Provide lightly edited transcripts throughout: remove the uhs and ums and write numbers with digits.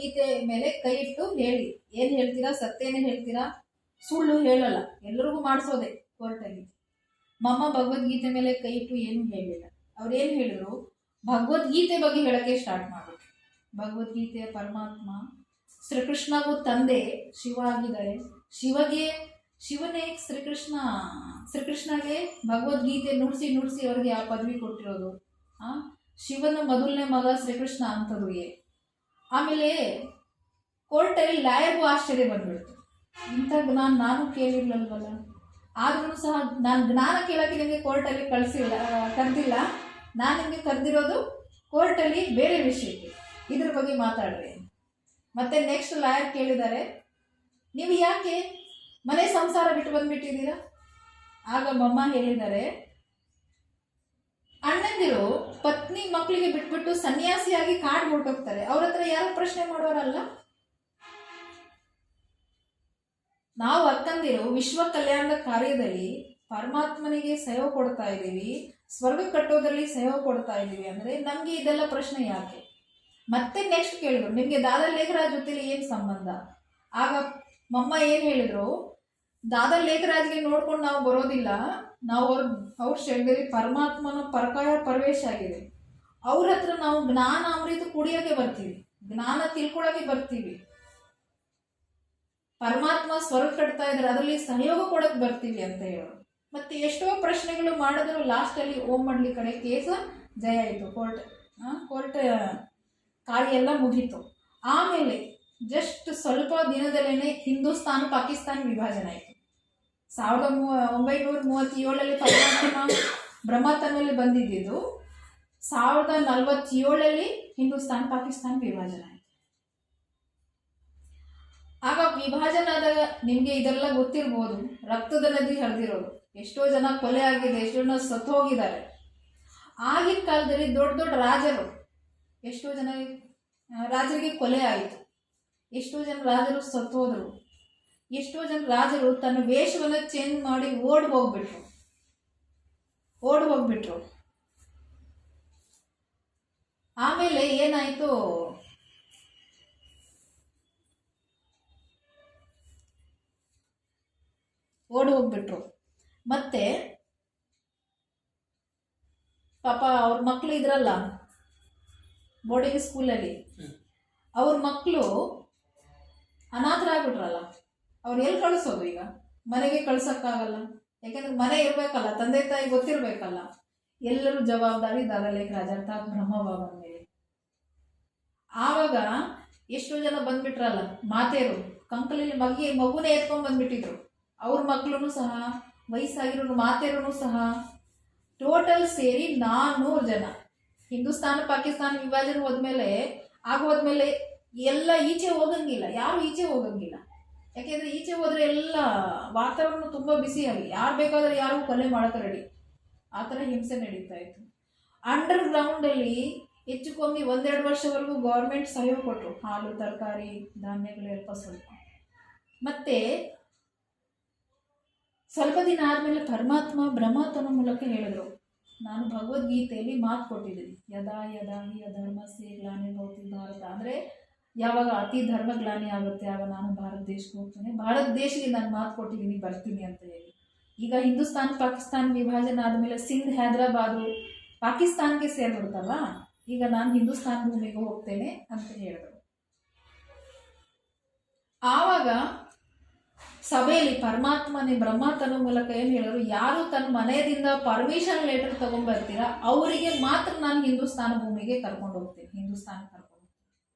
ಭಗವದ್ಗೀತೆ ಮೇಲೆ ಕೈ ಇಟ್ಟು ಹೇಳಿ, ಏನ್ ಹೇಳ್ತೀರಾ ಸತ್ಯನೇ ಹೇಳ್ತೀರಾ, ಸುಳ್ಳು ಹೇಳಲ್ಲ, ಎಲ್ರಿಗೂ ಮಾಡಿಸೋದೆ ಕೋರ್ಟಲ್ಲಿ. ಮಮ್ಮ ಭಗವದ್ಗೀತೆ ಮೇಲೆ ಕೈ ಇಟ್ಟು ಏನು ಹೇಳಿಲ್ಲ. ಅವ್ರೇನು ಹೇಳಿದ್ರು, ಭಗವದ್ಗೀತೆ ಬಗ್ಗೆ ಹೇಳಕ್ಕೆ ಸ್ಟಾರ್ಟ್ ಮಾಡ್ಬಿಟ್ರು. ಭಗವದ್ಗೀತೆ ಪರಮಾತ್ಮ ಶ್ರೀಕೃಷ್ಣಗೂ ತಂದೆ ಶಿವ ಆಗಿದ್ದಾರೆ. ಶಿವನೇ ಶ್ರೀಕೃಷ್ಣಗೆ ಭಗವದ್ಗೀತೆ ನುಡಿಸಿ ಅವ್ರಿಗೆ ಆ ಪದವಿ ಕೊಟ್ಟಿರೋದು. ಶಿವನ ಮೊದಲನೇ ಮಗ ಶ್ರೀಕೃಷ್ಣ ಅಂತದ್ದು. ಆಮೇಲೆ ಕೋರ್ಟಲ್ಲಿ ಲಾಯರ್ಗೂ ಆಶ್ಚರ್ಯ ಬಂದ್ಬಿಡ್ತು, ಇಂಥ ಜ್ಞಾನ ನಾನು ಕೇಳಿರ್ಲಲ್ವಲ್ಲ. ಆದ್ರೂ ಸಹ ನಾನು ಜ್ಞಾನ ಕೇಳೋಕ್ಕೆ ನಿಮಗೆ ಕೋರ್ಟಲ್ಲಿ ಕರೆದಿಲ್ಲ, ನಾನು ನಿಮಗೆ ಕರೆದಿರೋದು ಕೋರ್ಟಲ್ಲಿ ಬೇರೆ ವಿಷಯಕ್ಕೆ, ಇದ್ರ ಬಗ್ಗೆ ಮಾತಾಡ್ರಿ. ಮತ್ತೆ ನೆಕ್ಸ್ಟ್ ಲಾಯರ್ ಕೇಳಿದ್ದಾರೆ, ನೀವು ಯಾಕೆ ಮನೆ ಸಂಸಾರ ಬಿಟ್ಟು ಬಂದ್ಬಿಟ್ಟಿದ್ದೀರಾ? ಆಗ ಮಮ್ಮ ಹೇಳಿದ್ದಾರೆ, ಅಣ್ಣಂದಿರು ಪತ್ನಿ ಮಕ್ಕಳಿಗೆ ಬಿಟ್ಬಿಟ್ಟು ಸನ್ಯಾಸಿಯಾಗಿ ಕಾಡ್ ಹೊರಟೋಗ್ತಾರೆ, ಅವ್ರ ಹತ್ರ ಯಾರು ಪ್ರಶ್ನೆ ಮಾಡೋರಲ್ಲ. ನಾವು ಅಕ್ಕಂದಿರು ವಿಶ್ವ ಕಲ್ಯಾಣದ ಕಾರ್ಯದಲ್ಲಿ ಪರಮಾತ್ಮನಿಗೆ ಸಹಯೋಗ ಕೊಡ್ತಾ ಇದ್ದೀವಿ, ಸ್ವರ್ಗ ಕಟ್ಟೋದ್ರಲ್ಲಿ ಸಹಯೋಗ ಕೊಡ್ತಾ ಇದ್ದೀವಿ ಅಂದ್ರೆ ನಮ್ಗೆ ಇದೆಲ್ಲ ಪ್ರಶ್ನೆ ಯಾಕೆ? ಮತ್ತೆ ನೆಕ್ಸ್ಟ್ ಕೇಳಿದ್ರು, ನಿಮ್ಗೆ ದಾದಾ ಲೇಖರಾಜ್ ಜೊತೆಲಿ ಏನ್ ಸಂಬಂಧ? ಆಗ ಮಮ್ಮ ಏನ್ ಹೇಳಿದ್ರು, ದಾದಾ ಲೇಖರಾಜ್ಗೆ ನೋಡ್ಕೊಂಡು ನಾವು ಬರೋದಿಲ್ಲ, ನಾವು ಅವ್ರ ಶರೀರದಲ್ಲಿ ಪರಮಾತ್ಮನ ಪರಕಾಯ ಪ್ರವೇಶ ಆಗಿದೆ, ಅವ್ರ ಹತ್ರ ನಾವು ಜ್ಞಾನ ಅಮೃತ ಕುಡಿಯೋಕೆ ಬರ್ತೀವಿ, ಜ್ಞಾನ ತಿಳ್ಕೊಳಕ್ಕೆ ಬರ್ತೀವಿ. ಪರಮಾತ್ಮ ಸ್ವರ್ಗ ಕಟ್ತಾ ಇದ್ರೆ ಅದರಲ್ಲಿ ಸಹಯೋಗ ಕೊಡಕ್ ಬರ್ತೀವಿ ಅಂತ ಹೇಳೋರು. ಮತ್ತೆ ಎಷ್ಟೋ ಪ್ರಶ್ನೆಗಳು ಮಾಡಿದ್ರು, ಲಾಸ್ಟ್ ಅಲ್ಲಿ ಓಂ ಮಾಡ್ಲಿ ಕಡೆ ಕೇಸ ಜಯ ಆಯಿತು. ಕೋರ್ಟ್ ಕಾರ್ಯ ಎಲ್ಲ ಮುಗೀತು. ಆಮೇಲೆ ಜಸ್ಟ್ ಸ್ವಲ್ಪ ದಿನದಲ್ಲೇನೆ ಹಿಂದೂಸ್ತಾನ ಪಾಕಿಸ್ತಾನ ವಿಭಜನೆ ಆಯಿತು. 1937 ಪರಮಾತ್ಮ ಬ್ರಹ್ಮತನಲ್ಲಿ ಬಂದಿದ್ದು, 1947 ಹಿಂದೂಸ್ತಾನ ಪಾಕಿಸ್ತಾನ ವಿಭಜನೆ ಆಯಿತು. ಆಗ ವಿಭಜನೆ ಆದಾಗ ನಿಮ್ಗೆ ಇದೆಲ್ಲ ಗೊತ್ತಿರ್ಬೋದು, ರಕ್ತದ ನದಿ ಹರಿದಿರೋದು, ಎಷ್ಟೋ ಜನ ಕೊಲೆ ಆಗಿದೆ, ಎಷ್ಟೋ ಜನ ಸತ್ತು ಹೋಗಿದ್ದಾರೆ. ಆಗಿನ ಕಾಲದಲ್ಲಿ ದೊಡ್ಡ ದೊಡ್ಡ ರಾಜರು, ಎಷ್ಟೋ ಜನ ರಾಜರಿಗೆ ಕೊಲೆ ಆಯಿತು, ಎಷ್ಟೋ ಜನ ರಾಜರು ಸತ್ತು ಹೋದರು, ಎಷ್ಟೋ ಜನ ರಾಜರು ತನ್ನ ವೇಷವನ್ನು ಚೇಂಜ್ ಮಾಡಿ ಓಡ್ ಹೋಗ್ಬಿಟ್ರು. ಆಮೇಲೆ ಏನಾಯ್ತು, ಓಡ್ ಹೋಗ್ಬಿಟ್ರು. ಮತ್ತೆ ಪಾಪ ಅವ್ರ ಮಕ್ಕಳು ಇದ್ರಲ್ಲ ಬೋರ್ಡಿಂಗ್ ಸ್ಕೂಲಲ್ಲಿ, ಅವ್ರ ಮಕ್ಕಳು ಅನಾಥರಾಗ್ಬಿಟ್ರಲ್ಲ, ಅವ್ರು ಎಲ್ಲಿ ಕಳಿಸೋದು? ಈಗ ಮನೆಗೆ ಕಳ್ಸಕ್ಕಾಗಲ್ಲ, ಯಾಕೆಂದ್ರೆ ಮನೆ ಇರ್ಬೇಕಲ್ಲ, ತಂದೆ ತಾಯಿ ಗೊತ್ತಿರ್ಬೇಕಲ್ಲ. ಎಲ್ಲರೂ ಜವಾಬ್ದಾರಿ ದಾದಾ ಲೇಖರಾಜ್ ಅರ್ಥಾತ್ ಬ್ರಹ್ಮಬಾಬನ ಮೇಲೆ. ಆವಾಗ ಎಷ್ಟೋ ಜನ ಬಂದ್ಬಿಟ್ರಲ್ಲ ಮಾತೆಯರು, ಕಂಕಲಲ್ಲಿ ಮಗುನೇ ಎತ್ಕೊಂಡ್ ಬಂದ್ಬಿಟ್ಟಿದ್ರು. ಅವ್ರ ಮಕ್ಕಳು ಸಹ, ವಯಸ್ಸಾಗಿರೋ ಮಾತೆಯರು ಸಹ, ಟೋಟಲ್ ಸೇರಿ 400 ಜನ. ಹಿಂದೂಸ್ತಾನ ಪಾಕಿಸ್ತಾನ ವಿಭಜನೆ ಹೋದ್ಮೇಲೆ ಎಲ್ಲ ಈಚೆ ಹೋಗಂಗಿಲ್ಲ, ಯಾರು ಈಚೆ ಹೋಗಂಗಿಲ್ಲ. ಯಾಕೆಂದ್ರೆ ಈಚೆ ಹೋದ್ರೆ ಎಲ್ಲ ವಾತಾವರಣ ತುಂಬಾ ಬಿಸಿಯಾಗಿ ಯಾರು ಬೇಕಾದ್ರೆ ಯಾರು ಕೊಲೆ ಮಾಡಕ್ಕೆ ರೆಡಿ, ಆ ಥರ ಹಿಂಸೆ ನಡೀತಾ ಇತ್ತು. ಅಂಡರ್ ಗ್ರೌಂಡ್ ಅಲ್ಲಿ ಹೆಚ್ಚು ಕಮ್ಮಿ 1-2 ವರ್ಷವರೆಗೂ ಗೌರ್ಮೆಂಟ್ ಸಹಯೋಗ ಕೊಟ್ಟರು, ಹಾಲು ತರಕಾರಿ ಧಾನ್ಯಗಳು ಸ್ವಲ್ಪ. ಮತ್ತೆ ಸ್ವಲ್ಪ ದಿನ ಆದ್ಮೇಲೆ ಪರಮಾತ್ಮ ಬ್ರಹ್ಮತನ ಮೂಲಕ ಹೇಳಿದ್ರು, ನಾನು ಭಗವದ್ಗೀತೆಯಲ್ಲಿ ಮಾತು ಕೊಟ್ಟಿದ್ದೀನಿ, ಯದಾ ಯದಾ ಹಿ ಅಧರ್ಮಸ್ಯ ಗ್ಲಾನಿರ್ಭವತಿ ಭಾರತ, ಅಂದ್ರೆ ಯಾವಾಗ ಅತಿ ಧರ್ಮ ಗ್ಲಾನಿ ಆಗುತ್ತೆ ಆಗ ನಾನು ಭಾರತ ದೇಶಕ್ಕೆ ಹೋಗ್ತೇನೆ, ಭಾರತ ದೇಶಕ್ಕೆ ನಾನು ಮಾತು ಕೊಟ್ಟಿದ್ದೀನಿ ಬರ್ತೀನಿ ಅಂತ ಹೇಳಿ. ಈಗ ಹಿಂದೂಸ್ತಾನ ಪಾಕಿಸ್ತಾನ ವಿಭಜನೆ ಆದಮೇಲೆ ಸಿಂಧ್ ಹೈದರಾಬಾದು ಪಾಕಿಸ್ತಾನ್ಗೆ ಸೇರ್ಬಿಡ್ತಲ್ಲ, ಈಗ ನಾನು ಹಿಂದೂಸ್ತಾನ ಭೂಮಿಗೆ ಹೋಗ್ತೇನೆ ಅಂತ ಹೇಳಿದ್ರು. ಆವಾಗ ಸಭೆಯಲ್ಲಿ ಪರಮಾತ್ಮನೇ ಬ್ರಹ್ಮತನ ಮೂಲಕ ಏನು ಹೇಳಿದ್ರು, ಯಾರು ತನ್ನ ಮನೆಯಿಂದ ಪರ್ಮಿಷನ್ ಲೆಟರ್ ತಗೊಂಡ್ಬರ್ತೀರಾ ಅವರಿಗೆ ಮಾತ್ರ ನಾನು ಹಿಂದೂಸ್ತಾನ ಭೂಮಿಗೆ ಕರ್ಕೊಂಡು ಹೋಗ್ತೀನಿ, ಹಿಂದೂಸ್ತಾನ ಕರ್ಕೊಂಡು.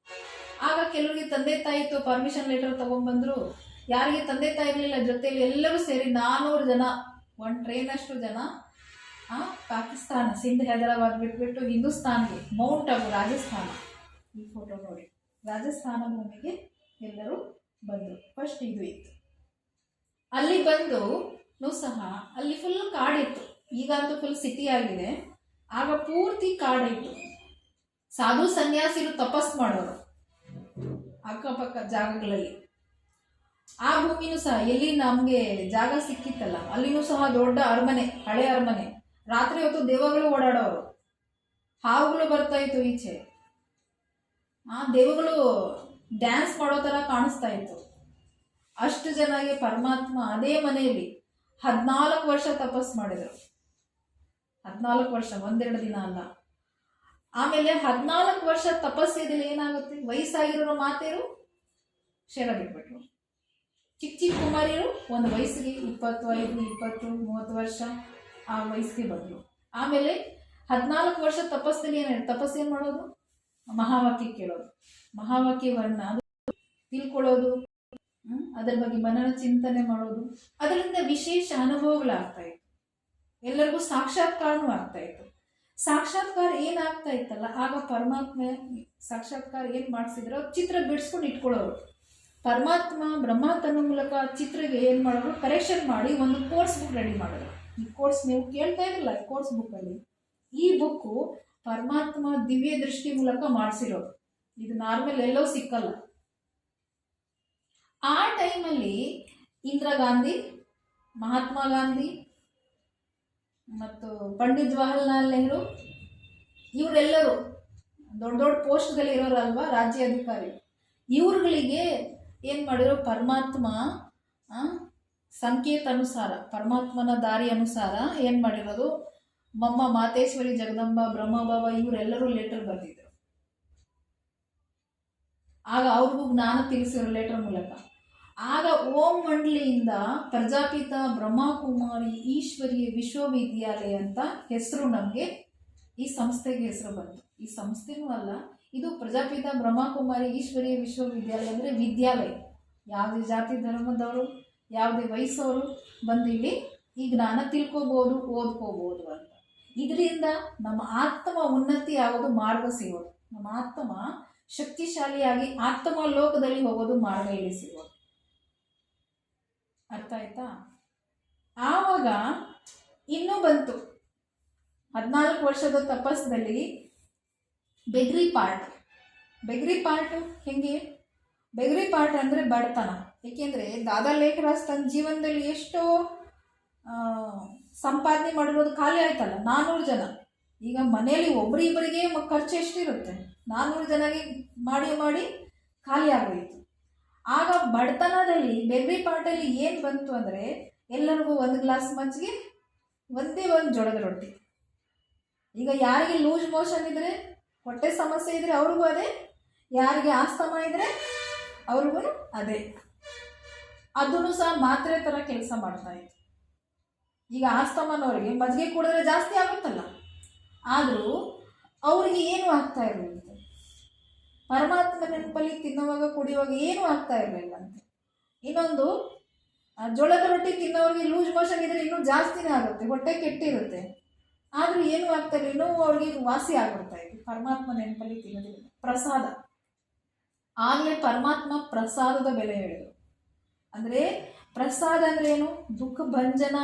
ಆಗ ಕೆಲವರಿಗೆ ತಂದೆ ತಾಯಿ ಪರ್ಮಿಷನ್ ಲೆಟರ್ ತಗೊಂಡ್ಬಂದ್ರು, ಯಾರಿಗೆ ತಂದೆ ತಾಯಿ ಇರಲಿಲ್ಲ ಜೊತೆಯಲ್ಲಿ ಎಲ್ಲರೂ ಸೇರಿ 400 ಜನ, 1 ಟ್ರೈನ್ ಅಷ್ಟು ಜನ ಪಾಕಿಸ್ತಾನ ಸಿಂಧ್ ಹೈದರಾಬಾದ್ ಬಿಟ್ಬಿಟ್ಟು ಹಿಂದೂಸ್ತಾನ್ಗೆ, ಮೌಂಟ್ ಅಬು ರಾಜಸ್ಥಾನ, ಈ ಫೋಟೋ ನೋಡಿ, ರಾಜಸ್ಥಾನ ಭೂಮಿಗೆ ಎಲ್ಲರೂ ಬಂದರು. ಫಸ್ಟ್ ಇದು ಇತ್ತು. ಅಲ್ಲಿ ಬಂದು ಸಹ ಅಲ್ಲಿ ಫುಲ್ ಕಾಡಿತ್ತು, ಈಗಂತೂ ಫುಲ್ ಸಿಟಿ ಆಗಿದೆ, ಆಗ ಪೂರ್ತಿ ಕಾಡಿತ್ತು. ಸಾಧು ಸನ್ಯಾಸಿರು ತಪಸ್ ಮಾಡೋರು ಅಕ್ಕಪಕ್ಕ ಜಾಗಗಳಲ್ಲಿ. ಆ ಭೂಮಿನೂ ಸಹ ಎಲ್ಲಿ ನಮಗೆ ಜಾಗ ಸಿಕ್ಕಿತ್ತಲ್ಲ ಅಲ್ಲಿನೂ ಸಹ ದೊಡ್ಡ ಅರಮನೆ, ಹಳೆ ಅರಮನೆ. ರಾತ್ರಿ ಹೊತ್ತು ದೇವಗಳು ಓಡಾಡೋರು, ಹಾವುಗಳು ಬರ್ತಾ ಇತ್ತು ಈಚೆ. ಆ ದೇವಗಳು ಡ್ಯಾನ್ಸ್ ಮಾಡೋ ಥರ ಕಾಣಿಸ್ತಾ ಇತ್ತು. ಅಷ್ಟು ಜನಗೆ ಪರಮಾತ್ಮ ಅದೇ ಮನೆಯಲ್ಲಿ 14 ವರ್ಷ ತಪಸ್ ಮಾಡಿದರು. 14 ವರ್ಷ, ಒಂದೆರಡು ದಿನ ಅಲ್ಲ. ಆಮೇಲೆ 14 ವರ್ಷ ತಪಸ್ಸಿದಲ್ಲಿ ಏನಾಗುತ್ತೆ, ವಯಸ್ಸಾಗಿರೋ ಮಾತೇರು ಶರೀರ ಬಿಟ್ಬಿಟ್ರು. ಚಿಕ್ಕ ಚಿಕ್ಕ ಕುಮಾರಿಯರು ಒಂದು ವಯಸ್ಸಿಗೆ 25, 20, 30 ವರ್ಷ ಆ ವಯಸ್ಸಿಗೆ ಬಂದರು. ಆಮೇಲೆ 14 ವರ್ಷ ತಪಸ್ಸಲ್ಲಿ ತಪಸ್ಸೇನು ಮಾಡೋದು, ಮಹಾವಾಕ್ಯ ಕೇಳೋದು, ಮಹಾವಾಕ್ಯವನ್ನ ಅದು ತಿಳ್ಕೊಳ್ಳೋದು, ಅದರ ಬಗ್ಗೆ ಮನನ ಚಿಂತನೆ ಮಾಡೋದು. ಅದರಿಂದ ವಿಶೇಷ ಅನುಭವಗಳಾಗ್ತಾ ಇತ್ತು. ಎಲ್ಲರಿಗೂ ಸಾಕ್ಷಾತ್ಕಾರನೂ ಆಗ್ತಾ ಇತ್ತು. ಸಾಕ್ಷಾತ್ಕಾರ ಏನಾಗ್ತಾ ಇತ್ತಲ್ಲ, ಆಗ ಪರಮಾತ್ಮ ಸಾಕ್ಷಾತ್ಕಾರ ಏನು ಮಾಡಿಸಿದ್ರು, ಚಿತ್ರ ಬಿಡಿಸ್ಕೊಂಡು ಇಟ್ಕೊಳ್ಳೋರು. ಪರಮಾತ್ಮ ಬ್ರಹ್ಮಾತನ ಮೂಲಕ ಚಿತ್ರಗೆ ಏನು ಮಾಡೋರು, ಕರೆಕ್ಷನ್ ಮಾಡಿ ಒಂದು ಕೋರ್ಸ್ ಬುಕ್ ರೆಡಿ ಮಾಡೋರು. ಈ ಕೋರ್ಸ್ ನೀವು ಕೇಳ್ತಾ ಇರಲಿಲ್ಲ, ಈ ಕೋರ್ಸ್ ಬುಕ್ಕಲ್ಲಿ ಈ ಬುಕ್ಕು ಪರಮಾತ್ಮ ದಿವ್ಯ ದೃಷ್ಟಿ ಮೂಲಕ ಮಾಡಿಸಿರೋದು. ಇದು ನಾರ್ಮಲ್ ಎಲ್ಲೋ ಸಿಕ್ಕಲ್ಲ. ಆ ಟೈಮಲ್ಲಿ ಇಂದಿರಾ ಗಾಂಧಿ, ಮಹಾತ್ಮ ಗಾಂಧಿ ಮತ್ತು ಪಂಡಿತ್ ಜವಾಹರ್ಲಾಲ್ ನೆಹರು ಇವರೆಲ್ಲರೂ ದೊಡ್ಡ ದೊಡ್ಡ ಪೋಸ್ಟ್ದಲ್ಲಿ ಇರೋರಲ್ವಾ, ರಾಜ್ಯ ಅಧಿಕಾರಿ. ಇವ್ರುಗಳಿಗೆ ಏನು ಮಾಡಿರೋ, ಪರಮಾತ್ಮ ಸಂಕೇತ ಅನುಸಾರ, ಪರಮಾತ್ಮನ ದಾರಿ ಅನುಸಾರ ಏನು ಮಾಡಿರೋದು, ಮಮ್ಮ ಮಾತೇಶ್ವರಿ, ಜಗದಂಬ, ಬ್ರಹ್ಮಬಾಬ ಇವರೆಲ್ಲರೂ ಲೆಟರ್ ಬರೆದಿದ್ರು. ಆಗ ಅವ್ರಿಗೂ ಜ್ಞಾನ ತಿಳಿಸಿರೋ ಲೆಟರ್ ಮೂಲಕ. ಆಗ ಓಂ ಮಂಡಳಿಯಿಂದ ಪ್ರಜಾಪಿತ ಬ್ರಹ್ಮಕುಮಾರಿ ಈಶ್ವರೀಯ ವಿಶ್ವವಿದ್ಯಾಲಯ ಅಂತ ಹೆಸರು, ನಮಗೆ ಈ ಸಂಸ್ಥೆಗೆ ಹೆಸರು ಬಂತು. ಈ ಸಂಸ್ಥೆನೂ ಅಲ್ಲ, ಇದು ಪ್ರಜಾಪಿತ ಬ್ರಹ್ಮಕುಮಾರಿ ಈಶ್ವರೀಯ ವಿಶ್ವವಿದ್ಯಾಲಯ ಅಂದರೆ ವಿದ್ಯಾಲಯ. ಯಾವುದೇ ಜಾತಿ ಧರ್ಮದವರು, ಯಾವುದೇ ವಯಸ್ಸವರು ಬಂದು ಇಲ್ಲಿ ಈ ಜ್ಞಾನ ತಿಳ್ಕೊಬೋದು, ಓದ್ಕೋಬೋದು ಅಂತ. ಇದರಿಂದ ನಮ್ಮ ಆತ್ಮ ಉನ್ನತಿ ಆಗೋದು ಮಾರ್ಗ ಸಿಗೋದು, ನಮ್ಮ ಆತ್ಮ ಶಕ್ತಿಶಾಲಿಯಾಗಿ ಆತ್ಮ ಲೋಕದಲ್ಲಿ ಹೋಗೋದು ಮಾರ್ಗ ಇಲ್ಲಿ ಸಿಗೋದು. ಅರ್ಥ ಆಯ್ತಾ? ಆವಾಗ ಇನ್ನೂ ಬಂತು 14 ವರ್ಷದ ತಪಸ್ಸಲ್ಲಿ ಬೆಗ್ರಿ ಪಾರ್ಟ್. ಬೆಗ್ರಿ ಪಾರ್ಟ್ ಹೆಂಗೆ? ಬೆಗ್ರಿ ಪಾರ್ಟ್ ಅಂದರೆ ಬಡತನ. ಏಕೆಂದರೆ ದಾದಾ ಲೇಖರಾಜ್ ತನ್ನ ಜೀವನದಲ್ಲಿ ಎಷ್ಟೋ ಸಂಪಾದನೆ ಮಾಡಿರೋದು ಖಾಲಿ ಆಯ್ತಲ್ಲ. 400 ಜನ, ಈಗ ಮನೆಯಲ್ಲಿ ಒಬ್ಬರಿಬ್ಬರಿಗೆ ಖರ್ಚು ಎಷ್ಟಿರುತ್ತೆ, 400 ಜನಗೆ ಮಾಡಿ ಮಾಡಿ ಖಾಲಿ ಆಗೋಯಿತು. ಆಗ ಬಡತನದಲ್ಲಿ ಬೆಗ್ರಿ ಪಾರ್ಟಲ್ಲಿ ಏನು ಬಂತು ಅಂದರೆ, ಎಲ್ಲರಿಗೂ 1 ಗ್ಲಾಸ್ ಮಜ್ಜಿಗೆ, ಒಂದೇ ಒಂದು ಜೋಳದ ರೊಟ್ಟಿ. ಈಗ ಯಾರಿಗೆ ಲೂಸ್ ಮೋಷನ್ ಇದ್ದರೆ, ಹೊಟ್ಟೆ ಸಮಸ್ಯೆ ಇದ್ದರೆ ಅವ್ರಿಗೂ ಅದೇ, ಯಾರಿಗೆ ಆಸ್ತಮ ಇದ್ದರೆ ಅವ್ರಿಗೂ ಅದೇ. ಅದನ್ನು ಸಹ ಮಾತ್ರೆ ಥರ ಕೆಲಸ ಮಾಡ್ತಾ ಇತ್ತು. ಈಗ ಆಸ್ತಮನವರಿಗೆ ಮಜ್ಜಿಗೆ ಕುಡಿದ್ರೆ ಜಾಸ್ತಿ ಆಗುತ್ತಲ್ಲ, ಆದರೂ ಅವ್ರಿಗೆ ಏನೂ ಆಗ್ತಾ ಇರಲಿಲ್ಲ. ಪರಮಾತ್ಮ ನೆನಪಲ್ಲಿ ತಿನ್ನುವಾಗ ಕುಡಿಯುವಾಗ ಏನೂ ಆಗ್ತಾ ಇರಲಿಲ್ಲ ಅಂತ. ಇನ್ನೊಂದು, ಜೋಳದ ರೊಟ್ಟಿ ತಿನ್ನೋರಿಗೆ ಲೂಸ್ ಮೋಷನ್ ಇದ್ರೆ ಇನ್ನೂ ಜಾಸ್ತಿನೇ ಆಗುತ್ತೆ, ಹೊಟ್ಟೆ ಕೆಟ್ಟಿರುತ್ತೆ, ಆದರೂ ಏನೂ ಆಗ್ತಾ ಇಲ್ಲ, ಇನ್ನೂ ಅವ್ರಿಗೆ ವಾಸಿ ಆಗ್ಬಿಡ್ತಾ ಇತ್ತು ಪರಮಾತ್ಮ ನೆನಪಲ್ಲಿ ತಿನ್ನೋದ್ರಿಂದ. ಪ್ರಸಾದ, ಆಗಲೇ ಪರಮಾತ್ಮ ಪ್ರಸಾದದ ಬೆಲೆ ಹೇಳಿದರು. ಅಂದರೆ ಪ್ರಸಾದ ಅಂದರೆ ಏನು? ದುಃಖ ಭಂಜನ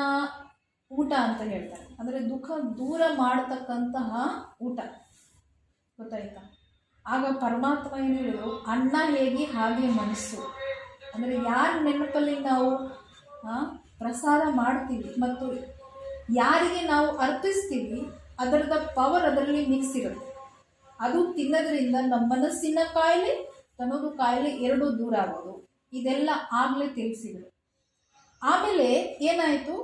ಊಟ ಅಂತ ಹೇಳ್ತಾರೆ. ಅಂದರೆ ದುಃಖ ದೂರ ಮಾಡತಕ್ಕಂತಹ ಊಟ. ಗೊತ್ತಾಯ್ತಾ? ಆಗ ಪರಮಾತ್ಮ ಏನು ಹೇಳಿದ್ರು, ಅನ್ನ ಹೇಗೆ ಹಾಗೆ ಮನಸ್ಸು. ಅಂದರೆ ಯಾರ ನೆನಪಲ್ಲಿ ನಾವು ಪ್ರಸಾದ ಮಾಡ್ತೀವಿ ಮತ್ತು ಯಾರಿಗೆ ನಾವು ಅರ್ಪಿಸ್ತೀವಿ, ಅದರದ ಪವರ್ ಅದರಲ್ಲಿ ಮಿಕ್ಸ್ ಇರುತ್ತೆ. ಅದು ತಿನ್ನೋದ್ರಿಂದ ನಮ್ಮ ಮನಸ್ಸಿನ ಕಾಯಿಲೆ, ತನ್ನೋದು ಕಾಯಿಲೆ ಎರಡೂ ದೂರ ಆಗೋದು. ಇದೆಲ್ಲ ಆಗಲೇ ತಿಳಿಸಿದರು. ಆಮೇಲೆ ಏನಾಯಿತು,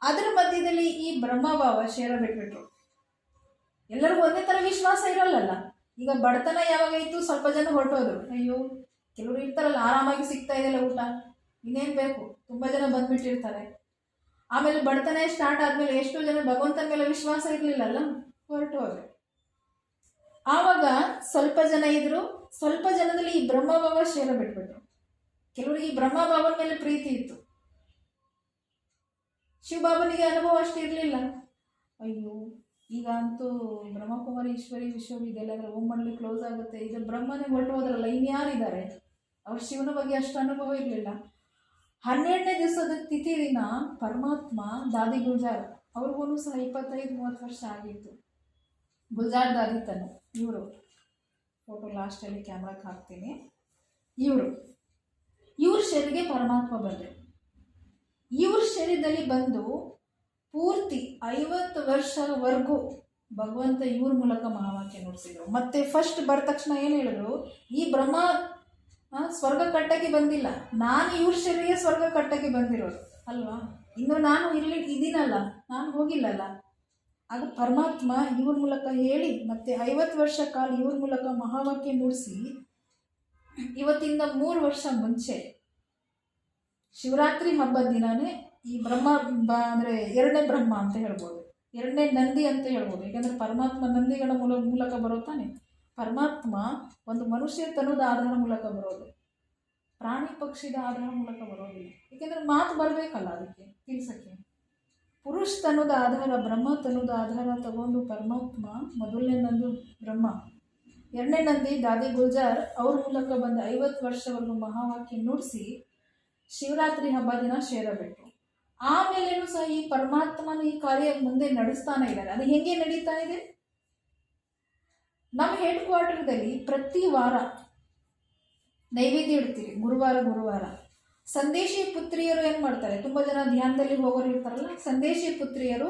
ಅದರ ಮಧ್ಯದಲ್ಲಿ ಈ ಬ್ರಹ್ಮಭಾವ ಶೇರ ಬಿಟ್ಬಿಟ್ರು. ಎಲ್ಲರಿಗೂ ಒಂದೇ ಥರ ವಿಶ್ವಾಸ ಇರಲ್ಲಲ್ಲ. ಈಗ ಬಡತನ ಯಾವಾಗಾಯಿತು, ಸ್ವಲ್ಪ ಜನ ಹೊರಟೋದ್ರು. ಅಯ್ಯೋ, ಕೆಲವರು ಇರ್ತಾರಲ್ಲ, ಆರಾಮಾಗಿ ಸಿಗ್ತಾ ಇದೆಯಲ್ಲ ಊಟ, ಇನ್ನೇನು ಬೇಕು, ತುಂಬ ಜನ ಬಂದುಬಿಟ್ಟಿರ್ತಾರೆ. ಆಮೇಲೆ ಬಡತನ ಸ್ಟಾರ್ಟ್ ಆದಮೇಲೆ ಎಷ್ಟೋ ಜನ ಭಗವಂತನ ಮೇಲೆ ವಿಶ್ವಾಸ ಇರಲಿಲ್ಲಲ್ಲ, ಹೊರಟು ಹೋದ್ರು. ಆವಾಗ ಸ್ವಲ್ಪ ಜನ ಇದ್ರು, ಸ್ವಲ್ಪ ಜನದಲ್ಲಿ ಈ ಬ್ರಹ್ಮಭಾವ ಶೇರ ಬಿಟ್ಬಿಟ್ರು. ಕೆಲವರಿಗೆ ಈ ಬ್ರಹ್ಮಭಾವನ ಮೇಲೆ ಪ್ರೀತಿ ಇತ್ತು, ಶಿವಬಾಬನಿಗೆ ಅನುಭವ ಅಷ್ಟು ಇರಲಿಲ್ಲ. ಅಯ್ಯೋ, ಈಗ ಅಂತೂ ಬ್ರಹ್ಮಕುಮಾರಿ ಈಶ್ವರಿ ವಿಶ್ವವಿದ್ಯಾಲಯ ಅಂದರೆ ಓಂ ಮಂಡಳಿ ಕ್ಲೋಸ್ ಆಗುತ್ತೆ, ಇದು ಬ್ರಹ್ಮನೇ ಹೊರಟು ಹೋದ್ರಲ್ಲ, ಇನ್ಯಾರಿದ್ದಾರೆ? ಅವ್ರ ಶಿವನ ಬಗ್ಗೆ ಅಷ್ಟು ಅನುಭವ ಇರಲಿಲ್ಲ. 12ನೇ ದಿವಸದ ತಿಥಿ ದಿನ ಪರಮಾತ್ಮ ದಾದಿ ಗುಲ್ಜಾರ್, ಅವ್ರಿಗೂ ಸಹ 25-30 ವರ್ಷ ಆಗಿತ್ತು. ಗುಲ್ಜಾರ್ ದಾದಿ ತನ್ನ ಇವರು ಫೋಟೋ ಲಾಸ್ಟಲ್ಲಿ ಕ್ಯಾಮ್ರಾಕ್ಕೆ ಹಾಕ್ತೀನಿ. ಇವ್ರ ಶರೀರಕ್ಕೆ ಪರಮಾತ್ಮ ಬಂದರು. ಇವ್ರ ಶರೀರದಲ್ಲಿ ಬಂದು ಪೂರ್ತಿ 50 ವರ್ಷವರೆಗೂ ಭಗವಂತ ಇವ್ರ ಮೂಲಕ ಮಹಾವಾಕ್ಯ ನುಡಿಸಿದ್ರು. ಮತ್ತೆ ಫಸ್ಟ್ ಬರ ತಕ್ಷಣ ಏನು ಹೇಳಿದ್ರು, ಈ ಬ್ರಹ್ಮ ಸ್ವರ್ಗ ಕಟ್ಟಕ್ಕೆ ಬಂದಿಲ್ಲ, ನಾನು ಇವ್ರ ಶರೀರ ಸ್ವರ್ಗ ಕಟ್ಟಕ್ಕೆ ಬಂದಿರೋದು ಅಲ್ವಾ. ಇನ್ನು ನಾನು ಇದೀನಲ್ಲ, ನಾನು ಹೋಗಿಲ್ಲಲ್ಲ. ಅದು ಪರಮಾತ್ಮ ಇವ್ರ ಮೂಲಕ ಹೇಳಿ ಮತ್ತೆ 50 ವರ್ಷ ಕಾಲ ಇವ್ರ ಮೂಲಕ ಮಹಾವಾಕ್ಯ ನುಡಿಸಿ ಇವತ್ತಿಂದ 3 ವರ್ಷ ಮುಂಚೆ ಶಿವರಾತ್ರಿ ಹಬ್ಬದ ದಿನಾನೇ ಈ ಅಂದರೆ ಎರಡನೇ ಬ್ರಹ್ಮ ಅಂತ ಹೇಳ್ಬೋದು, ಎರಡನೇ ನಂದಿ ಅಂತ ಹೇಳ್ಬೋದು. ಯಾಕಂದರೆ ಪರಮಾತ್ಮ ನಂದಿಗಳ ಮೂಲಕ ಬರೋ ತಾನೆ. ಪರಮಾತ್ಮ ಒಂದು ಮನುಷ್ಯ ತನದ ಆಧಾರ ಮೂಲಕ ಬರೋದು, ಪ್ರಾಣಿ ಪಕ್ಷಿದ ಆಧಾರ ಮೂಲಕ ಬರೋದಿಲ್ಲ. ಏಕೆಂದರೆ ಮಾತು ಬರಬೇಕಲ್ಲ ಅದಕ್ಕೆ ತಿಳಿಸೋಕ್ಕೆ. ಪುರುಷ ತನದ ಆಧಾರ, ಬ್ರಹ್ಮ ತನದ ಆಧಾರ ತಗೊಂಡು ಪರಮಾತ್ಮ ಮೊದಲನೇ ನಂದು ಬ್ರಹ್ಮ, ಎರಡನೇ ನಂದಿ ದಾದಿ ಗುಲ್ಜಾರ್ ಅವ್ರ ಮೂಲಕ ಬಂದ 50 ವರ್ಷವರೆಗೂ ಮಹಾವಾಕ್ಯ ನುಡಿಸಿ ಶಿವರಾತ್ರಿ ಹಬ್ಬ ದಿನ ಸೇರಬೇಕು. ಆಮೇಲೇನು ಸಹ ಈ ಪರಮಾತ್ಮನ ಈ ಕಾರ್ಯ ಮುಂದೆ ನಡೆಸ್ತಾನೆ ಇದ್ದಾರೆ. ಅದು ಹೆಂಗೆ ನಡೀತಾ ಇದೆ? ನಮ್ಮ ಹೆಡ್ ಕ್ವಾರ್ಟರ್ದಲ್ಲಿ ಪ್ರತಿ ವಾರ ನೈವೇದ್ಯ ಇಡ್ತೀವಿ. ಗುರುವಾರ ಸಂದೇಶಿ ಪುತ್ರಿಯರು ಏನು ಮಾಡ್ತಾರೆ, ತುಂಬ ಜನ ಧ್ಯಾನದಲ್ಲಿ ಹೋಗೋರು ಇರ್ತಾರಲ್ಲ, ಸಂದೇಶಿ ಪುತ್ರಿಯರು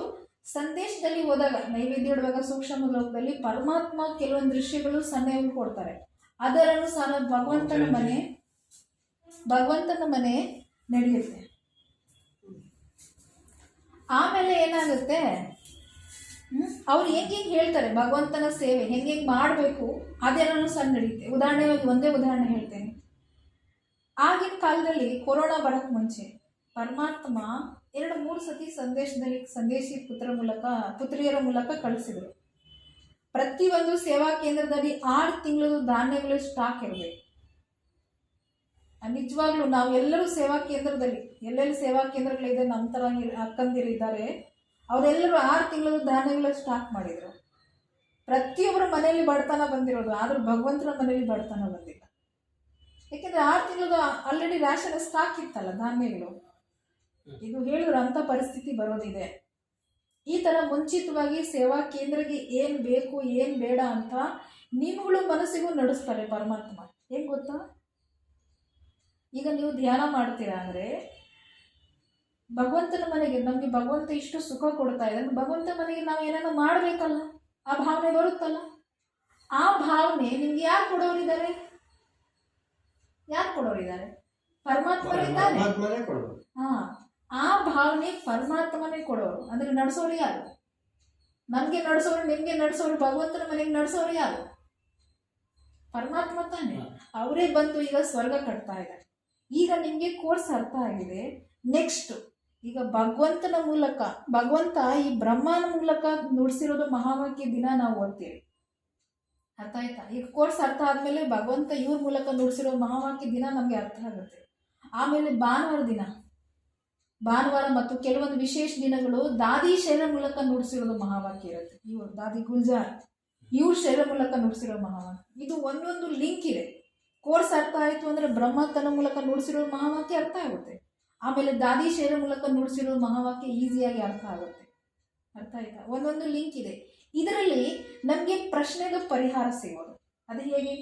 ಸಂದೇಶದಲ್ಲಿ ಹೋದಾಗ ನೈವೇದ್ಯ ಇಡುವಾಗ ಸೂಕ್ಷ್ಮ ಲೋಕದಲ್ಲಿ ಪರಮಾತ್ಮ ಕೆಲವೊಂದು ದೃಶ್ಯಗಳು ಸನ್ನೆಯನ್ನು ಕೊಡ್ತಾರೆ. ಅದರನುಸಾರ ಭಗವಂತನ ಮನೆ ನಡೆಯುತ್ತೆ. ಆಮೇಲೆ ಏನಾಗುತ್ತೆ, ಅವ್ರು ಹೆಂಗೆ ಹೇಳ್ತಾರೆ ಭಗವಂತನ ಸೇವೆ ಹೆಂಗೆ ಮಾಡಬೇಕು ಅದೆಲ್ಲನೂ ಸಹ ನಡೆಯುತ್ತೆ. ಉದಾಹರಣೆಯಾಗಿ ಒಂದೇ ಉದಾಹರಣೆ ಹೇಳ್ತೇನೆ. ಆಗಿನ ಕಾಲದಲ್ಲಿ ಕೊರೋನಾ ಬರೋಕ್ಕೆ ಮುಂಚೆ ಪರಮಾತ್ಮ 2-3 ಸತಿ ಸಂದೇಶಿ ಪುತ್ರಿಯರ ಮೂಲಕ ಕಳಿಸಿದರು. ಪ್ರತಿಯೊಂದು ಸೇವಾ ಕೇಂದ್ರದಲ್ಲಿ 6 ತಿಂಗಳು ಧಾನ್ಯಗಳು ಸ್ಟಾಕ್ ಇರಬೇಕು. ನಿಜವಾಗ್ಲೂ ನಾವೆಲ್ಲರೂ ಸೇವಾ ಕೇಂದ್ರದಲ್ಲಿ ಎಲ್ಲೆಲ್ಲಿ ಸೇವಾ ಕೇಂದ್ರಗಳಿದೆ, ನಮ್ಮ ಥರ ಅಕ್ಕಂದಿರಿದ್ದಾರೆ, ಅವರೆಲ್ಲರೂ 6 ತಿಂಗಳು ಧಾನ್ಯಗಳ ಸ್ಟಾಕ್ ಮಾಡಿದರು. ಪ್ರತಿಯೊಬ್ಬರ ಮನೆಯಲ್ಲಿ ಬಡತನ ಬಂದಿರೋದು, ಆದರೂ ಭಗವಂತನ ಮನೆಯಲ್ಲಿ ಬಡತನ ಬಂದಿಲ್ಲ. ಯಾಕೆಂದರೆ 6 ತಿಂಗಳು ಆಲ್ರೆಡಿ ರ್ಯಾಷನ್ ಸ್ಟಾಕ್ ಇತ್ತಲ್ಲ ಧಾನ್ಯಗಳು. ಇದು ಹೇಳಿದ್ರು ಅಂಥ ಪರಿಸ್ಥಿತಿ ಬರೋದಿದೆ. ಈ ಥರ ಮುಂಚಿತವಾಗಿ ಸೇವಾ ಕೇಂದ್ರಕ್ಕೆ ಏನು ಬೇಕು ಏನು ಬೇಡ ಅಂತ ನಿಮ್ಗಳು ಮನಸ್ಸಿಗೂ ನಡೆಸ್ತಾರೆ ಪರಮಾತ್ಮ. ಏನು ಗೊತ್ತಾ, ಈಗ ನೀವು ಧ್ಯಾನ ಮಾಡ್ತೀರಾ ಅಂದರೆ ಭಗವಂತನ ಮನೆಗೆ ನಮಗೆ ಭಗವಂತ ಇಷ್ಟು ಸುಖ ಕೊಡ್ತಾ ಇದ್ದಾನೆ, ಭಗವಂತ ಮನೆಗೆ ನಾವು ಏನೇನೋ ಮಾಡಬೇಕಲ್ಲ, ಆ ಭಾವನೆ ಬರುತ್ತಲ್ಲ. ಆ ಭಾವನೆ ನಿಮ್ಗೆ ಯಾರು ಕೊಡೋರಿದ್ದಾರೆ? ಪರಮಾತ್ಮನಿದ್ದಾನೆ. ಆ ಭಾವನೆ ಪರಮಾತ್ಮನೇ ಕೊಡೋರು. ಅಂದರೆ ನಡೆಸೋರು ಯಾರು? ನಮಗೆ ನಡೆಸೋರು, ನಿಮಗೆ ನಡೆಸೋರು, ಭಗವಂತನ ಮನೆಗೆ ನಡೆಸೋರು ಯಾರು? ಪರಮಾತ್ಮ ತಾನೆ. ಅವರೇ ಬಂದು ಈಗ ಸ್ವರ್ಗ ಕಟ್ತಾ ಇದ್ದಾರೆ. ಈಗ ನಿಮಗೆ ಕೋರ್ಸ್ ಅರ್ಥ ಆಗಿದೆ. ನೆಕ್ಸ್ಟ್ ಈಗ ಭಗವಂತನ ಮೂಲಕ, ಭಗವಂತ ಈ ಬ್ರಹ್ಮನ ಮೂಲಕ ನುಡಿಸಿರೋದು ಮಹಾವಾಕ್ಯ ದಿನ ನಾವು ಓದ್ತೀವಿ. ಅರ್ಥ ಆಯ್ತಾ? ಈಗ ಕೋರ್ಸ್ ಅರ್ಥ ಆದಮೇಲೆ ಭಗವಂತ ಇವ್ರ ಮೂಲಕ ನುಡಿಸಿರೋ ಮಹಾವಾಕ್ಯ ದಿನ ನಮಗೆ ಅರ್ಥ ಆಗುತ್ತೆ. ಆಮೇಲೆ ಭಾನುವಾರ ಮತ್ತು ಕೆಲವೊಂದು ವಿಶೇಷ ದಿನಗಳು ದಾದಿ ಶೈಲ ಮೂಲಕ ನುಡಿಸಿರೋದು ಮಹಾವಾಕ್ಯ ಇರುತ್ತೆ. ಇವರು ದಾದಿ ಗುಲ್ಜಾರ್ ಇವ್ರ ಶೈಲ ಮೂಲಕ ನುಡಿಸಿರೋ ಮಹಾವಾಕ್ಯ. ಇದು ಒಂದೊಂದು ಲಿಂಕ್ ಇದೆ. ಕೋರ್ಸ್ ಅರ್ಥ ಆಯಿತು ಅಂದರೆ ಬ್ರಹ್ಮ ತನ್ನ ಮೂಲಕ ನುಡಿಸಿರೋ ಮಹಾವಾಕ್ಯ ಅರ್ಥ ಆಗುತ್ತೆ. ಆಮೇಲೆ ದಾದಿ ಶೈಲ ಮೂಲಕ ನುಡಿಸಿರೋ ಮಹಾವಾಕ್ಯ ಈಸಿಯಾಗಿ ಅರ್ಥ ಆಗುತ್ತೆ. ಅರ್ಥ ಆಯ್ತಾ? ಒಂದೊಂದು ಲಿಂಕ್ ಇದೆ. ಇದರಲ್ಲಿ ನಮಗೆ ಪ್ರಶ್ನೆಗೆ ಪರಿಹಾರ ಸಿಗೋದು. ಅದು ಹೇಗೆ?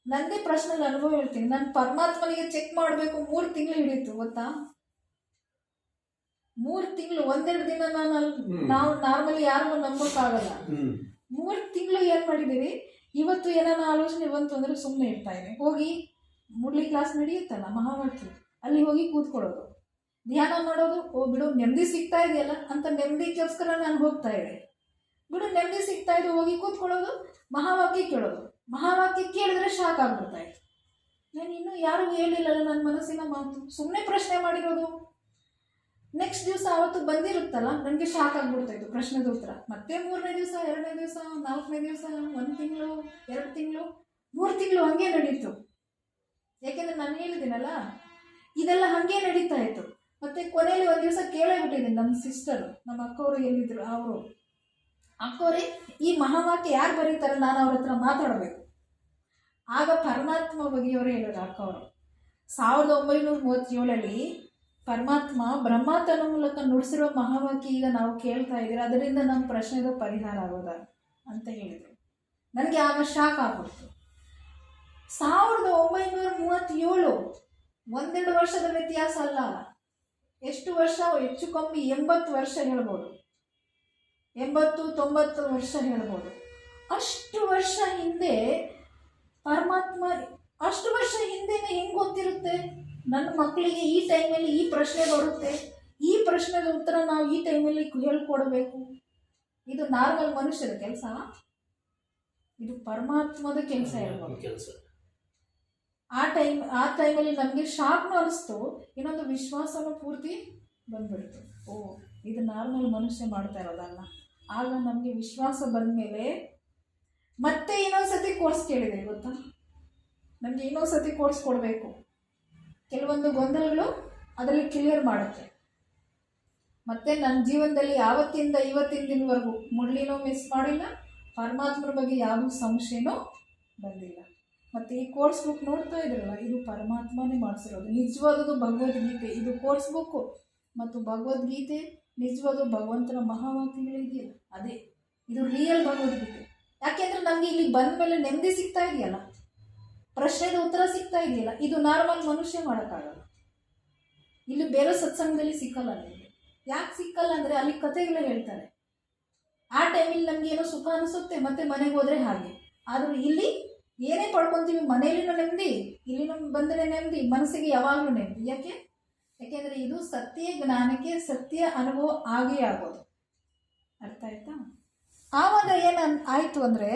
ನನ್ನದೇ ಪ್ರಶ್ನೆಗೆ ಅನುಭವ ಹೇಳ್ತೀನಿ. ನಾನು ಪರಮಾತ್ಮನಿಗೆ ಚೆಕ್ ಮಾಡಬೇಕು 3 ತಿಂಗಳು ಹಿಡಿಯಿತು ಗೊತ್ತಾ? 3 ತಿಂಗಳು, 1-2 ದಿನ ನಾವು ನಾರ್ಮಲಿ ಯಾರಿಗೂ ನಂಬೋಕ್ಕಾಗಲ್ಲ. 3 ತಿಂಗಳು ಏನು ಮಾಡಿದ್ದೀವಿ, ಇವತ್ತು ಏನಾನ ಆಲೋಚನೆ ಬಂತು ಅಂದರೆ ಸುಮ್ಮನೆ ಇರ್ತಾ ಇದೆ. ಹೋಗಿ ಮುರಳಿ ಕ್ಲಾಸ್ ನಡೆಯುತ್ತಲ್ಲ ಮಹಾವಾಕ್ಯ, ಅಲ್ಲಿ ಹೋಗಿ ಕೂತ್ಕೊಳ್ಳೋದು, ಧ್ಯಾನ ಮಾಡೋದು. ಬಿಡು ನೆಮ್ಮದಿ ಸಿಗ್ತಾ ಇದೆಯಲ್ಲ ಅಂತ ನೆಮ್ಮದಿಗೋಸ್ಕರ ನಾನು ಹೋಗ್ತಾ ಇದ್ದೆ. ಬಿಡು ನೆಮ್ಮದಿ ಸಿಗ್ತಾ ಇದೆ, ಹೋಗಿ ಕೂತ್ಕೊಳ್ಳೋದು, ಮಹಾವಾಕ್ಯ ಕೇಳೋದು. ಮಹಾವಾಕ್ಯ ಕೇಳಿದ್ರೆ ಶಾಕ್ ಆಗ್ಬಿಡ್ತಾ ಇತ್ತು. ನಾನು ಇನ್ನೂ ಯಾರಿಗೂ ಹೇಳಿಲ್ಲಲ್ಲ ನನ್ನ ಮನಸ್ಸಿನ ಮಾತು, ಸುಮ್ಮನೆ ಪ್ರಶ್ನೆ ಮಾಡಿರೋದು. ನೆಕ್ಸ್ಟ್ ದಿವಸ ಅವತ್ತು ಬಂದಿರುತ್ತಲ್ಲ, ನನಗೆ ಶಾಕ್ ಆಗ್ಬಿಡ್ತಾಯಿತ್ತು ಪ್ರಶ್ನೆದ ಉತ್ತರ. ಮತ್ತೆ 3ನೇ ದಿವಸ, 2ನೇ ದಿವಸ, 4ನೇ ದಿವಸ, 1 ತಿಂಗಳು, 2 ತಿಂಗಳು, 3 ತಿಂಗಳು ಹಾಗೆ ನಡೀತು. ಯಾಕೆಂದರೆ ನಾನು ಹೇಳಿದ್ದೀನಲ್ಲ, ಇದೆಲ್ಲ ಹಾಗೆ ನಡೀತಾ ಇತ್ತು. ಮತ್ತು ಕೊನೆಯಲ್ಲಿ ಒಂದು ದಿವಸ ಕೇಳೇ ಬಿಟ್ಟಿದ್ದೀನಿ. ನಮ್ಮ ಸಿಸ್ಟರು, ನಮ್ಮ ಅಕ್ಕವರು ಎಲ್ಲಿದ್ದರು, ಅವರು ಅಕ್ಕವರೇ ಈ ಮಹಾವಾಕ್ಯ ಯಾರು ಬರೀತಾರೆ, ನಾನು ಅವ್ರ ಹತ್ರ ಮಾತಾಡಬೇಕು. ಆಗ ಪರಮಾತ್ಮ ಬಗೆಯವರು ಹೇಳೋರು ಅಕ್ಕವರು. 1937 ಪರಮಾತ್ಮ ಬ್ರಹ್ಮ ತನ್ನ ಮೂಲಕ ನುಡಿಸಿರೋ ಮಹಾವಾಕ್ಯ ಈಗ ನಾವು ಕೇಳ್ತಾ ಇದ್ದೀರ, ಅದರಿಂದ ನಮ್ಮ ಪ್ರಶ್ನೆಗೆ ಪರಿಹಾರ ಆಗೋದ ಅಂತ ಹೇಳಿದರು. ನನಗೆ ಆಗ ಶಾಕ್ ಆಗ್ಬಿಡ್ತು. 1937 1-2 ವರ್ಷದ ವ್ಯತ್ಯಾಸ ಅಲ್ಲ. ಎಷ್ಟು ವರ್ಷ? ಹೆಚ್ಚು ಕಮ್ಮಿ 80 ವರ್ಷ ಹೇಳ್ಬೋದು, 80-90 ವರ್ಷ ಹೇಳ್ಬೋದು. ಅಷ್ಟು ವರ್ಷ ಹಿಂದೆ ಹೆಂಗೆ ಗೊತ್ತಿರುತ್ತೆ? ನನ್ನ ಮಕ್ಕಳಿಗೆ ಈ ಟೈಮಲ್ಲಿ ಈ ಪ್ರಶ್ನೆ ಬರುತ್ತೆ, ಈ ಪ್ರಶ್ನೆಗೆ ಉತ್ತರ ನಾವು ಈ ಟೈಮಲ್ಲಿ ಹೇಳ್ಕೊಡ್ಬೇಕು. ಇದು ನಾರ್ಮಲ್ ಮನುಷ್ಯರ ಕೆಲಸ? ಇದು ಪರಮಾತ್ಮದ ಕೆಲಸ ಇರ್ಬೋದು. ಆ ಟೈಮಲ್ಲಿ ನಮಗೆ ಶಾಕ್ನೂ ಅನಿಸ್ತು, ಇನ್ನೊಂದು ವಿಶ್ವಾಸನೂ ಪೂರ್ತಿ ಬಂದ್ಬಿಡ್ತು. ಓ, ಇದು ನಾರ್ಮಲ್ ಮನುಷ್ಯ ಮಾಡ್ತಾ ಇರೋದಲ್ಲ. ಆಗ ನಮಗೆ ವಿಶ್ವಾಸ ಬಂದಮೇಲೆ ಮತ್ತೆ ಇನ್ನೊಂದ್ಸತಿ ಕೋರ್ಸ್ ಕೇಳಿದೆ. ಗೊತ್ತಾ, ನಮಗೆ ಇನ್ನೊಂದ್ಸತಿ ಕೋರ್ಸ್ ಕೊಡಬೇಕು. ಕೆಲವೊಂದು ಗೊಂದಲಗಳು ಅದರಲ್ಲಿ ಕ್ಲಿಯರ್ ಮಾಡುತ್ತೆ. ಮತ್ತು ನನ್ನ ಜೀವನದಲ್ಲಿ ಯಾವತ್ತಿಂದ ಇವತ್ತಿನ ದಿನವರೆಗೂ ಮುರಳಿನೂ ಮಿಸ್ ಮಾಡಿಲ್ಲ, ಪರಮಾತ್ಮರ ಬಗ್ಗೆ ಯಾವುದೂ ಸಂಶಯನೂ ಬಂದಿಲ್ಲ. ಮತ್ತು ಈ ಕೋರ್ಸ್ ಬುಕ್ ನೋಡ್ತಾ ಇದ್ರಲ್ಲ, ಇದು ಪರಮಾತ್ಮನೇ ಮಾಡಿಸಿರೋದು. ನಿಜವಾದದ್ದು ಭಗವದ್ಗೀತೆ. ಇದು ಕೋರ್ಸ್ ಬುಕ್ಕು ಮತ್ತು ಭಗವದ್ಗೀತೆ ನಿಜವಾದ ಭಗವಂತನ ಮಹಾವಾಕ್ಯಗಳಿದೆಯಲ್ಲ, ಅದೇ ಇದು ರಿಯಲ್ ಭಗವದ್ಗೀತೆ. ಯಾಕೆಂದರೆ ನಮಗೆ ಇಲ್ಲಿ ಬಂದ ಮೇಲೆ ನೆಮ್ಮದಿ ಸಿಗ್ತಾ ಇದೆಯಲ್ಲ, ಪ್ರಶ್ನೆಗೆ ಉತ್ತರ ಸಿಗ್ತಾ ಇದೆಯಲ್ಲ. ಇದು ನಾರ್ಮಲ್ ಮನುಷ್ಯ ಮಾಡೋಕ್ಕಾಗಲ್ಲ. ಇಲ್ಲಿ ಬೇರೆ ಸತ್ಸಂಗದಲ್ಲಿ ಸಿಕ್ಕಲ್ಲ ನಿಮಗೆ. ಯಾಕೆ ಸಿಕ್ಕಲ್ಲ ಅಂದರೆ ಅಲ್ಲಿ ಕಥೆಗಳೇ ಹೇಳ್ತಾರೆ. ಆ ಟೈಮಲ್ಲಿ ನಮ್ಗೆ ಏನೋ ಸುಖ ಅನಿಸುತ್ತೆ, ಮತ್ತೆ ಮನೆಗೆ ಹೋದರೆ ಹಾಗೆ. ಆದರೂ ಇಲ್ಲಿ ಏನೇ ಪಡ್ಕೊತೀವಿ, ಮನೆಯಲ್ಲಿನೂ ನೆಮ್ಮದಿ, ಇಲ್ಲಿ ನಮ್ಗೆ ಬಂದರೆ ನೆಮ್ಮದಿ, ಮನಸ್ಸಿಗೆ ಯಾವಾಗಲೂ ನೆಮ್ಮದಿ. ಯಾಕೆಂದರೆ ಇದು ಸತ್ಯ ಜ್ಞಾನಕ್ಕೆ ಸತ್ಯ ಅನುಭವ ಆಗೇ ಆಗೋದು. ಅರ್ಥ ಆಯ್ತಾ? ಆವಾಗ ಏನು ಆಯಿತು ಅಂದರೆ,